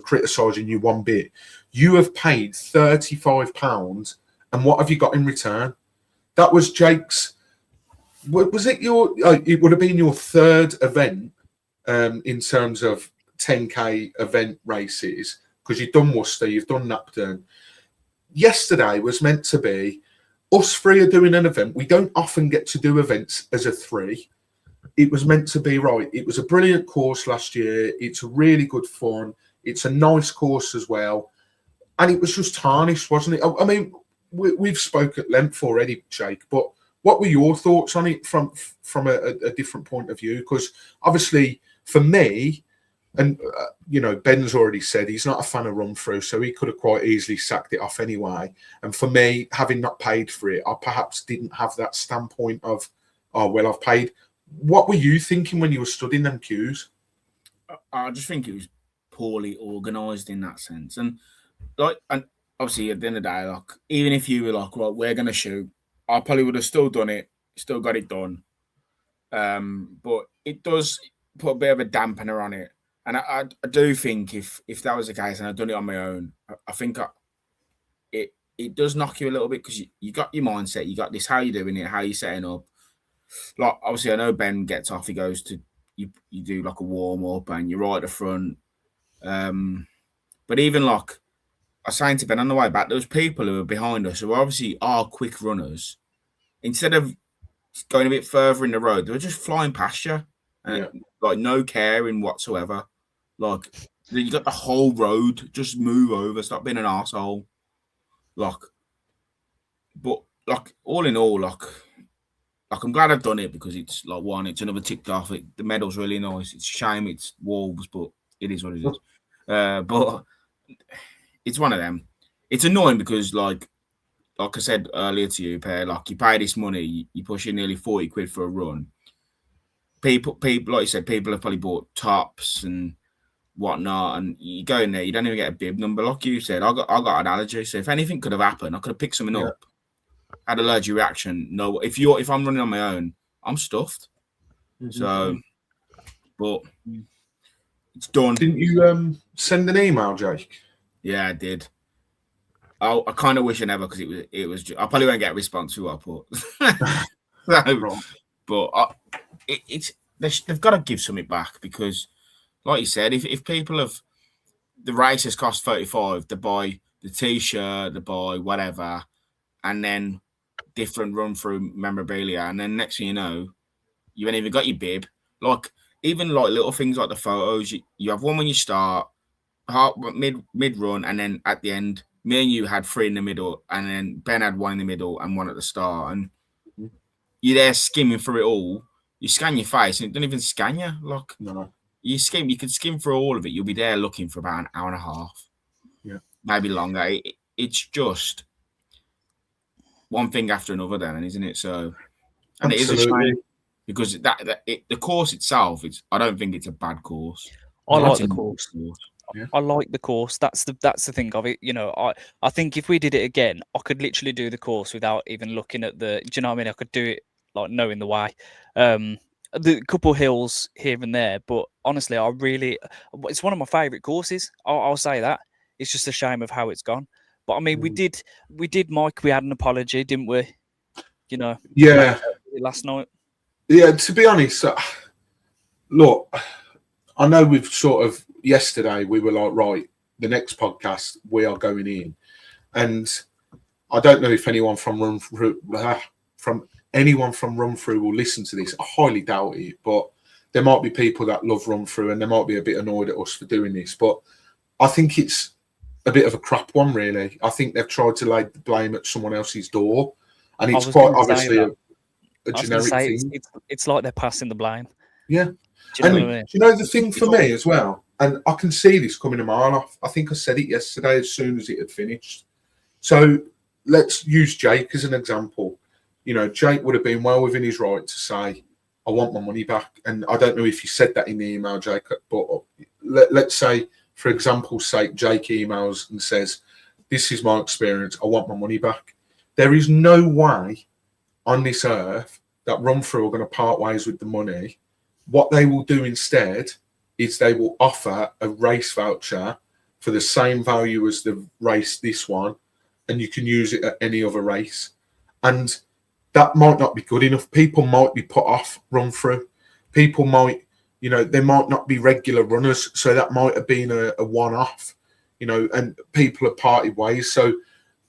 criticising you one bit. You have paid £35, and what have you got in return? That was Jake's. Was it it would have been your third event in terms of 10k event races, because you've done Worcester, you've done Napton. Yesterday was meant to be us three are doing an event. We don't often get to do events as a three. It was meant to be, right. It was a brilliant course last year. It's really good fun. It's a nice course as well. And it was just tarnished, wasn't it? I mean, we've spoke at length already, Jake, but what were your thoughts on it from a different point of view? Because obviously, for me, and Ben's already said he's not a fan of run through, so he could have quite easily sacked it off anyway. And for me, having not paid for it, I perhaps didn't have that standpoint of, oh well, I've paid. What were you thinking when you were studying them queues? I just think it was poorly organised in that sense, and obviously at the end of the day, like, even if you were like, well, we're gonna shoot, I probably would have still done it, still got it done. But it does put a bit of a dampener on it. And I do think if that was the case and I'd done it on my own, I think it does knock you a little bit, because you got your mindset, you got this, how you doing it, how you setting up. Like, obviously, I know Ben gets off, he goes to, you do like a warm-up and you're right at the front. But even like, I was saying to Ben on the way back, there was people who were behind us who obviously are quick runners. Instead of going a bit further in the road, they were just flying past you. Like, no caring whatsoever. Like, you got the whole road, just move over, stop being an arsehole. Like, but like, all in all, like I'm glad I've done it, because it's like, one, it's another ticked off. The medal's really nice. It's a shame it's Wolves, but it is what it is. But it's one of them. It's annoying because, like I said earlier to you, Per, like, you pay this money, you push in nearly 40 quid for a run. People, like you said, people have probably bought tops and whatnot, and you go in there, you don't even get a bib number. Like you said, I got an allergy, so if anything could have happened, I could have picked something up, had an allergic reaction. No, if I'm running on my own, I'm stuffed. Mm-hmm. So, but it's done. Didn't you send an email, Jake? Yeah, I did. I kind of wish I never, because it was. I probably won't get a response to what I put. But they've got to give something back, because, like you said, if people have, the race has cost 35, they buy the t-shirt, they buy whatever, and then different run through memorabilia, and then next thing you know, you ain't even got your bib. Like, even like little things like the photos, you have one when you start, mid run, and then at the end, me and you had 3 in the middle, and then Ben had 1 in the middle and 1 at the start, and you're there skimming through it all. You scan your face, and it doesn't even scan you. Like, no. You could skim through all of it. You'll be there looking for about an hour and a half. Yeah. Maybe longer. It's just one thing after another then, isn't it? So, and Absolutely. It is a shame, because the course itself, I don't think it's a bad course. I like the course. Yeah. I like the course. That's the thing of it. I think if we did it again, I could literally do the course without even looking at do you know what I mean? I could do it like knowing the way. The couple hills here and there, but honestly, it's one of my favourite courses. I'll say that. It's just a shame of how it's gone. But I mean, we did, Mike. We had an apology, didn't we? Yeah. Last night. Yeah. To be honest, look, I know we've sort of yesterday we were like, right, the next podcast we are going in, and I don't know if anyone from Run Through will listen to this. I highly doubt it, but there might be people that love Run Through, and they might be a bit annoyed at us for doing this. But I think it's a bit of a crap one, really. I think they've tried to lay the blame at someone else's door, and it's quite obviously a generic thing. It's like they're passing the blame. Yeah. Do you know the thing for me as well? And I can see this coming a mile off. I think I said it yesterday as soon as it had finished. So let's use Jake as an example. Jake would have been well within his right to say, I want my money back. And I don't know if you said that in the email, Jake, but let's say, for example's sake, Jake emails and says, this is my experience, I want my money back. There is no way on this earth that Run Through are going to part ways with the money. What they will do instead is they will offer a race voucher for the same value as the race, this one, and you can use it at any other race. And that might not be good enough. People might be put off Run Through. People might, they might not be regular runners, so that might have been a one-off, and people have parted ways. So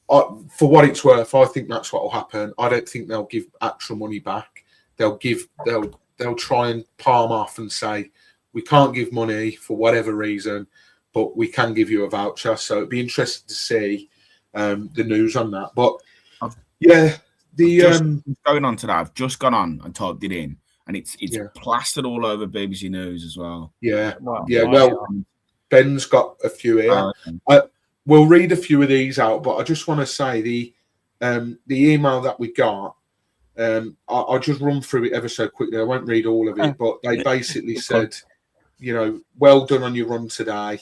for what it's worth, I think that's what will happen. I don't think they'll give actual money back. They'll try and palm off and say, we can't give money for whatever reason, but we can give you a voucher. So it'd be interesting to see the news on that. But yeah, going on to that, I've just gone on and typed it in, and it's plastered all over BBC News as well. Yeah, well, Ben's got a few here. We'll read a few of these out, but I just want to say the email that we got. I'll just run through it ever so quickly. I won't read all of it, but they basically said, well done on your run today.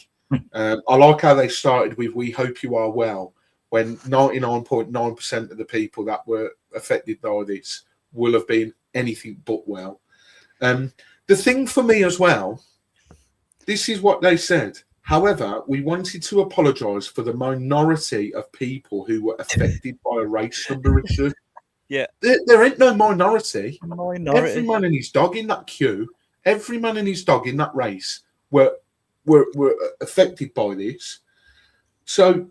I like how they started with, we hope you are well, when 99.9% of the people that were affected by this will have been anything but well. The thing for me as well, this is what they said. However, we wanted to apologise for the minority of people who were affected by a race number issue. Yeah. There ain't no minority. Every man and his dog in that queue, every man and his dog in that race were affected by this. So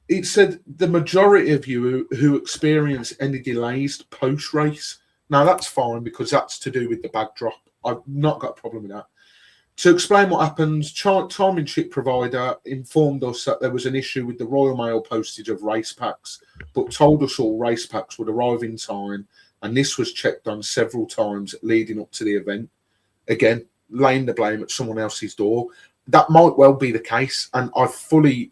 it said the majority of you who experience any delays post-race. Now, that's fine because that's to do with the bag drop. I've not got a problem with that. To explain what happened, time and chip provider informed us that there was an issue with the Royal Mail postage of race packs, but told us all race packs would arrive in time, and this was checked on several times leading up to the event. Again, laying the blame at someone else's door. That might well be the case, and I fully,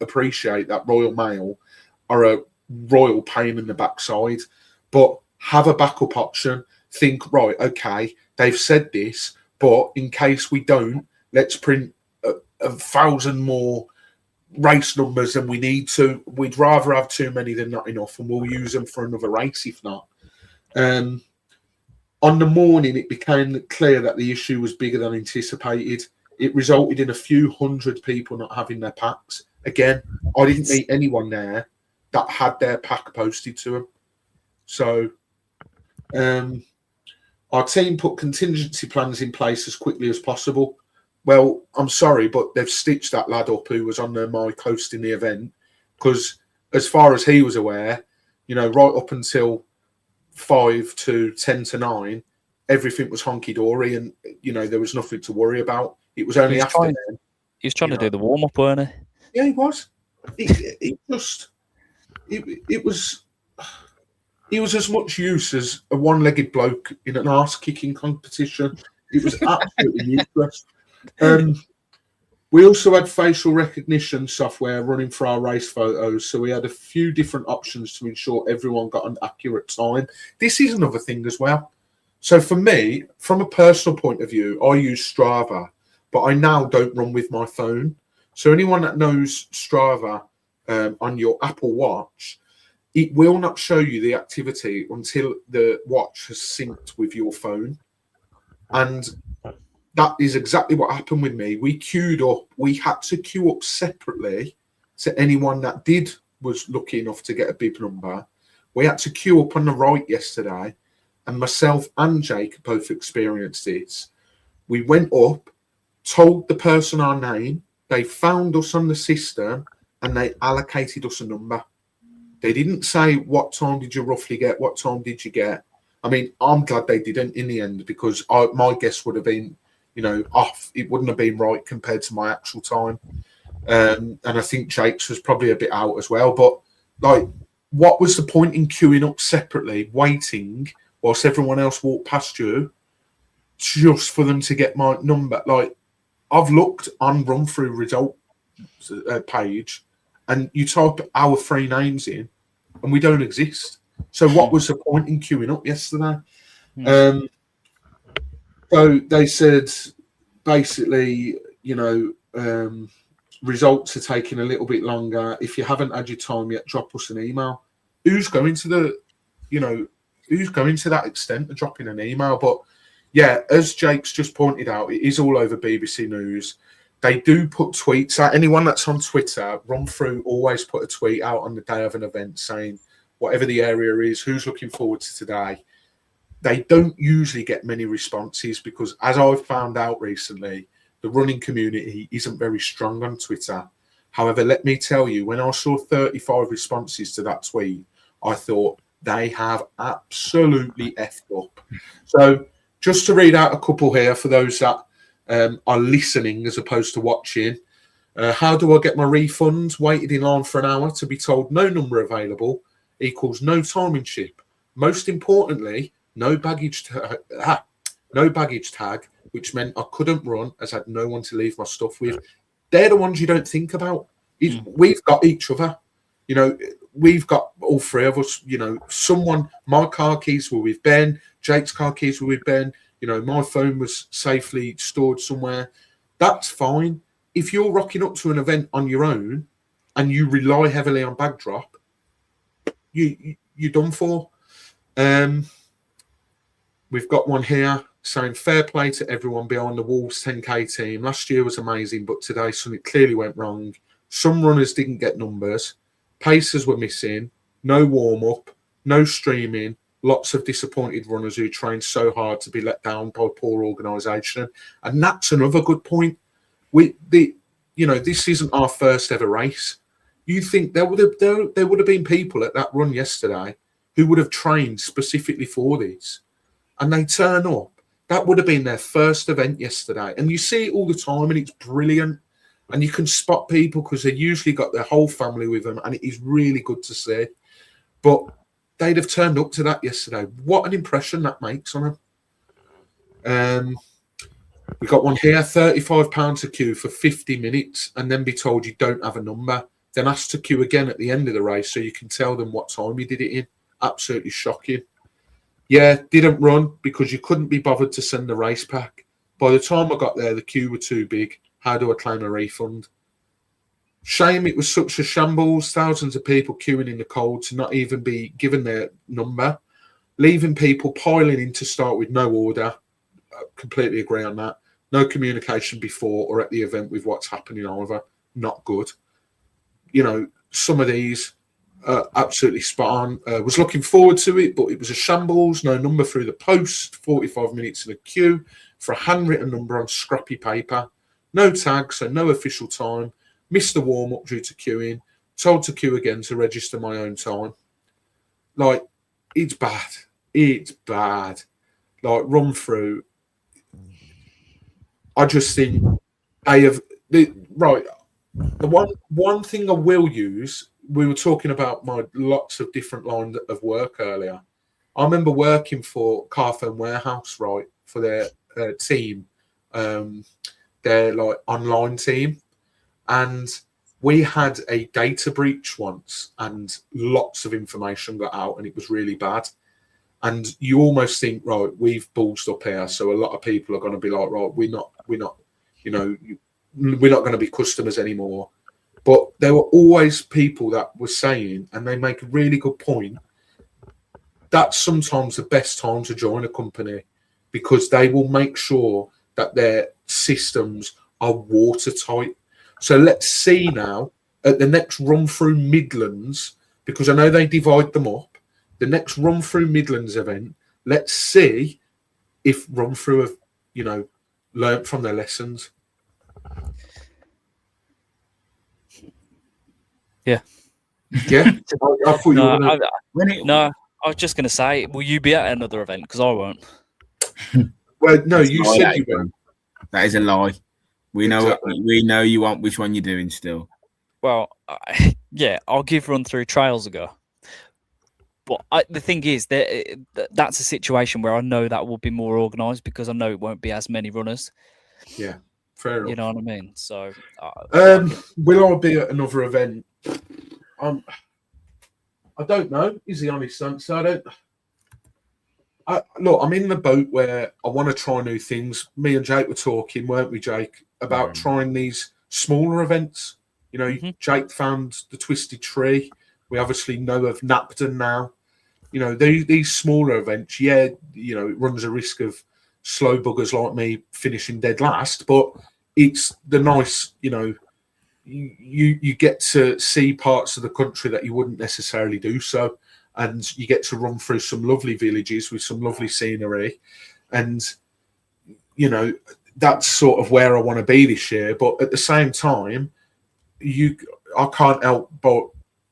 appreciate that Royal Mail are a royal pain in the backside, but have a backup option. Think, right, okay, they've said this, but in case we don't, let's print 1,000 more race numbers than we need to. We'd rather have too many than not enough, and we'll use them for another race if not. On the morning, it became clear that the issue was bigger than anticipated. It resulted in a few hundred people not having their packs. Again, I didn't meet anyone there that had their pack posted to them. So our team put contingency plans in place as quickly as possible. Well, I'm sorry, but they've stitched that lad up who was on their mic hosting the event, because as far as he was aware, right up until 5 to 10 to 9, everything was honky-dory and, there was nothing to worry about. It was only after then. He was trying to do the warm-up, weren't he? Yeah, he was. It was as much use as a one-legged bloke in an arse-kicking competition. It was absolutely useless. We also had facial recognition software running for our race photos, so we had a few different options to ensure everyone got an accurate time. This is another thing as well. So for me, from a personal point of view, I use Strava, but I now don't run with my phone. So anyone that knows Strava on your Apple Watch, it will not show you the activity until the watch has synced with your phone. And that is exactly what happened with me. We queued up. We had to queue up separately to anyone that was lucky enough to get a bib number. We had to queue up on the right yesterday, and myself and Jake both experienced this. We went up, told the person our name, they found us on the system, and they allocated us a number. They didn't say, what time did you roughly get? What time did you get? I mean, I'm glad they didn't in the end, because my guess would have been, off. It wouldn't have been right compared to my actual time. And I think Jake's was probably a bit out as well. But, what was the point in queuing up separately, waiting whilst everyone else walked past you, just for them to get my number? I've looked on Run Through result page, and you type our 3 names in, and we don't exist. So what was the point in queuing up yesterday? So they said, basically, results are taking a little bit longer. If you haven't had your time yet, drop us an email. Who's going to that extent of dropping an email? But yeah, as Jake's just pointed out, it is all over BBC News. They do put tweets out. Anyone that's on Twitter, Run Through always put a tweet out on the day of an event saying whatever the area is, who's looking forward to today. They don't usually get many responses because, as I've found out recently, the running community isn't very strong on Twitter. However, let me tell you, when I saw 35 responses to that tweet, I thought they have absolutely effed up. So just to read out a couple here for those that are listening as opposed to watching. How do I get my refunds? Waited in line for an hour to be told no number available equals no timing ship. Most importantly, no baggage tag, which meant I couldn't run as I had no one to leave my stuff with. They're the ones you don't think about. We've got each other. We've got all three of us. My car keys were with Ben. Jake's car keys were with Ben. My phone was safely stored somewhere. That's fine. If you're rocking up to an event on your own and you rely heavily on bag drop, you're done for. We've got one here saying fair play to everyone behind the Wolves 10k team. Last year was amazing, but today something clearly went wrong. Some runners didn't get numbers. Pacers were missing. No warm-up. No streaming. Lots of disappointed runners who trained so hard to be let down by poor organisation. And that's another good point. This isn't our first ever race. You think there would have been people at that run yesterday who would have trained specifically for this, and they turn up. That would have been their first event yesterday. And you see it all the time, and it's brilliant. And you can spot people because they usually got their whole family with them, and it is really good to see. But they'd have turned up to that yesterday. What an impression that makes on them. We got one here, £35 to queue for 50 minutes and then be told you don't have a number. Then asked to queue again at the end of the race so you can tell them what time you did it in. Absolutely shocking. Yeah, didn't run because you couldn't be bothered to send the race pack. By the time I got there, the queue were too big. How do I claim a refund? Shame it was such a shambles. Thousands of people queuing in the cold to not even be given their number. Leaving people piling in to start with no order. I completely agree on that. No communication before or at the event with what's happening either. Not good. Some of these absolutely spot on. Was looking forward to it, but it was a shambles. No number through the post. 45 minutes in a queue for a handwritten number on scrappy paper. No tag, so no official time. Missed the warm-up due to queuing. Told to queue again to register my own time. It's bad. It's bad. Run through. I just think they have... The one thing I will use, we were talking about my lots of different lines of work earlier. I remember working for Carphone Warehouse, right, for their team, their online team. And we had a data breach once and lots of information got out and it was really bad. And you almost think, right, we've ballsed up here. So a lot of people are going to be like, right, we're not going to be customers anymore. But there were always people that were saying, and they make a really good point, that's sometimes the best time to join a company because they will make sure that their systems are watertight. So let's see now at the next run through Midlands, because I know they divide them up, the next run through Midlands event, let's see if run through have, learnt from their lessons. Yeah. Yeah. I thought you were No, I was just going to say, will you be at another event? Because I won't. Well, no, you said you won't. That is a lie. We know you want which one you're doing still. Well, I'll give run through trails a go. But the thing is, that's a situation where I know that will be more organised because I know it won't be as many runners. Yeah, fair enough. You know what I mean? So, will I be at another event? I don't know. Is the honest answer? look, I'm in the boat where I want to try new things. Me and Jake were talking, weren't we, Jake, about trying these smaller events. You know, Jake found the Twisted Tree. We obviously know of Napton now. You know, these smaller events, yeah, you know, it runs a risk of slow buggers like me finishing dead last, but it's the nice, you know, you get to see parts of the country that you wouldn't necessarily do so. And you get to run through some lovely villages with some lovely scenery. And, you know, that's sort of where I want to be this year. But at the same time, I can't help but,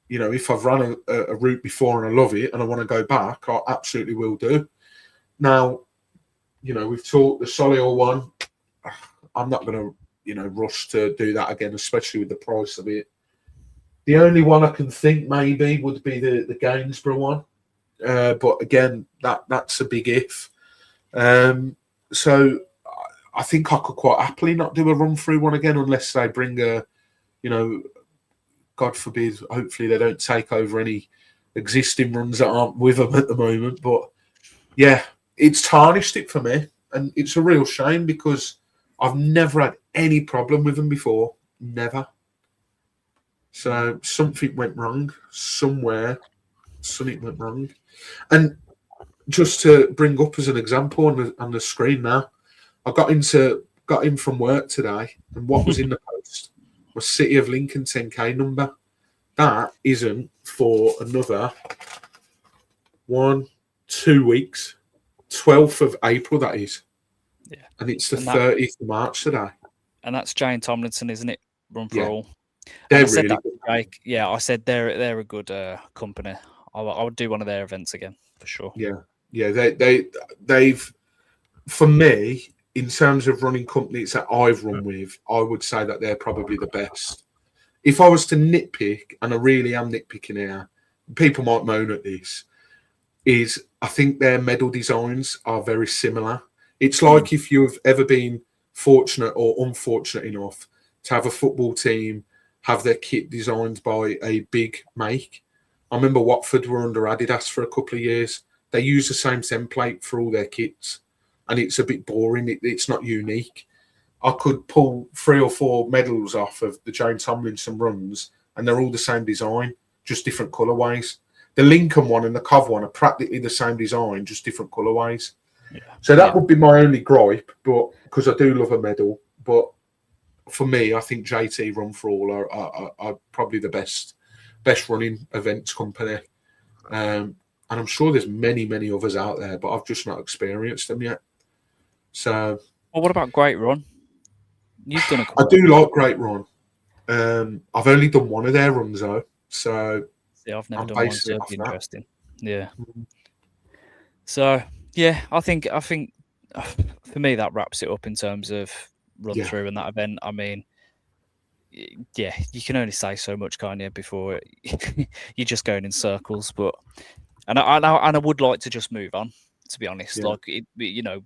you know, if I've run a route before and I love it and I want to go back, I absolutely will do. Now, you know, we've talked the Solihull one. I'm not going to, you know, rush to do that again, especially with the price of it. The only one I can think maybe would be the Gainsborough one. But again, that's a big if. So I think I could quite happily not do a run through one again unless they bring a, you know, God forbid, hopefully they don't take over any existing runs that aren't with them at the moment. But yeah, it's tarnished it for me. And it's a real shame because I've never had any problem with them before. Never. So something went wrong somewhere. Something went wrong. And just to bring up as an example on the screen now, I got in from work today, and what was in the post was City of Lincoln 10k number. That isn't for another 2 weeks. 12th of April, that is. Yeah. And it's the 30th of March today. And that's Jane Tomlinson, isn't it? Run for all. They're really good. Jake. Yeah, I said they're a good company. I would do one of their events again for sure. Yeah. They've for me, in terms of running companies that I've run with, I would say that they're probably the best. If I was to nitpick, and I really am nitpicking here, people might moan at this, is I think their medal designs are very similar. It's like if you've ever been fortunate or unfortunate enough to have a football team have their kit designed by a big make. I remember Watford were under Adidas for a couple of years. They use the same template for all their kits, and it's a bit boring. It's not unique. I could pull 3 or 4 medals off of the Jane Tomlinson runs, and they're all the same design, just different colourways. The Lincoln one and the Cov one are practically the same design, just different colourways. Yeah. So that would be my only gripe, but because I do love a medal. But for me, I think JT Run for All are probably the best running events company. And I'm sure there's many, many others out there, but I've just not experienced them yet. So, well, what about Great Run? You've done a I do like Great Run. I've only done one of their runs though, so yeah, I've never done one. So it'd be interesting. Yeah. So yeah, I think for me that wraps it up in terms of run through and that event. I mean, yeah, you can only say so much, can't you, before you're just going in circles. But and I would like to just move on. To be honest, like you know,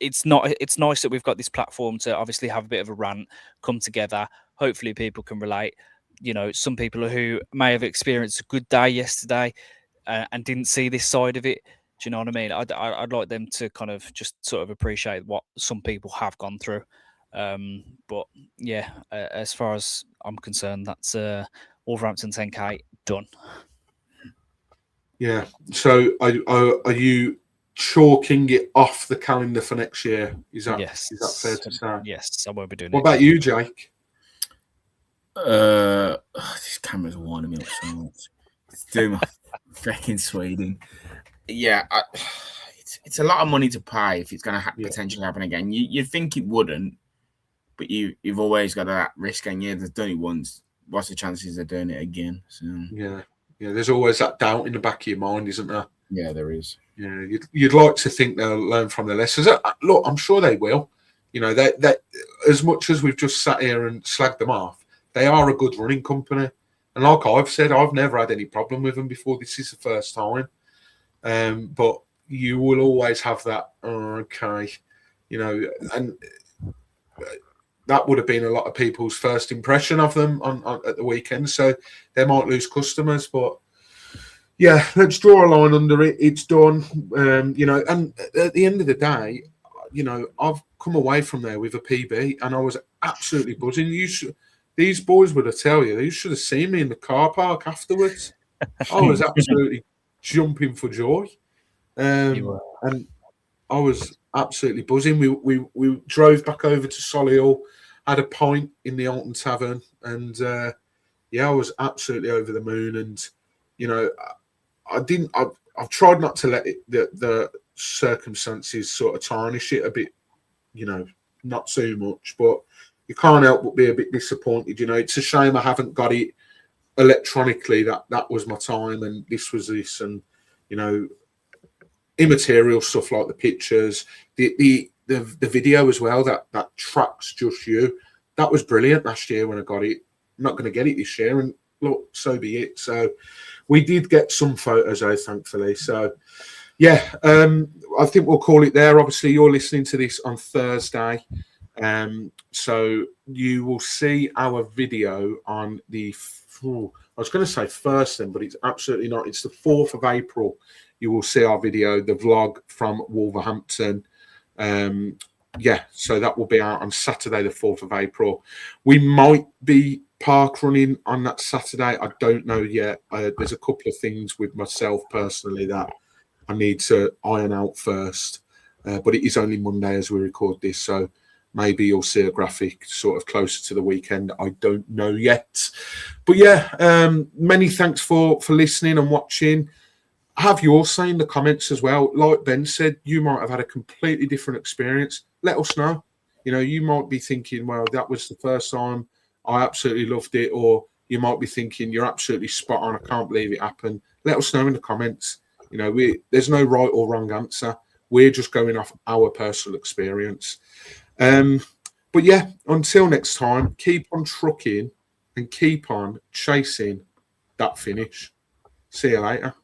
it's nice that we've got this platform to obviously have a bit of a rant, come together. Hopefully, people can relate. You know, some people who may have experienced a good day yesterday and didn't see this side of it. Do you know what I mean? I'd like them to kind of just sort of appreciate what some people have gone through. But yeah, as far as I'm concerned, that's Wolverhampton 10k done. Yeah. So are you chalking it off the calendar for next year? Is that fair to say? Yes, I won't be doing it. What about you, Jake? This camera's winding me up so much. It's doing my freaking Sweden. Yeah, it's a lot of money to pay if it's going to potentially happen again. You'd think it wouldn't, but you've always got that risk. And they've done it once. What's the chances of doing it again? So yeah. There's always that doubt in the back of your mind, isn't there? Yeah, there is. Yeah, you'd like to think they'll learn from their lessons. Look, I'm sure they will. You know, that as much as we've just sat here and slagged them off, they are a good running company. And like I've said, I've never had any problem with them before. This is the first time. But you will always have that, okay, you know, and that would have been a lot of people's first impression of them on at the weekend. So they might lose customers, but Yeah, let's draw a line under it. It's done. You know, and at the end of the day, you know, I've come away from there with a PB, and I was absolutely buzzing. These boys would have tell you, you should have seen me in the car park afterwards. I was absolutely jumping for joy, and I was absolutely buzzing. We drove back over to Solihull, had a pint in the Alton Tavern, and yeah, I was absolutely over the moon. And you know, I've tried not to let the circumstances sort of tarnish it a bit, you know, not too much, but you can't help but be a bit disappointed. You know, it's a shame I haven't got it electronically. That was my time, and this was this, and you know, immaterial stuff like the pictures, the video as well. That tracks just you. That was brilliant last year when I got it. I'm not going to get it this year, and look, so be it. So we did get some photos, though, thankfully. So yeah, I think we'll call it there. Obviously, you're listening to this on Thursday. So you will see our video on the, I was going to say first then, but it's absolutely not. It's the 4th of April. You will see our video, the vlog from Wolverhampton. Yeah, so that will be out on Saturday, the 4th of April. We might be park running on that Saturday. I don't know yet. There's a couple of things with myself personally that I need to iron out first. But it is only Monday as we record this, so maybe you'll see a graphic sort of closer to the weekend. I don't know yet. But yeah, many thanks for listening and watching. Have your say in the comments as well. Like Ben said, you might have had a completely different experience. Let us know. You know, you might be thinking, well, that was the first time. I absolutely loved it. Or you might be thinking, you're absolutely spot on. I can't believe it happened. Let us know in the comments. You know, there's no right or wrong answer. We're just going off our personal experience. But yeah, until next time, keep on trucking and keep on chasing that finish. See you later.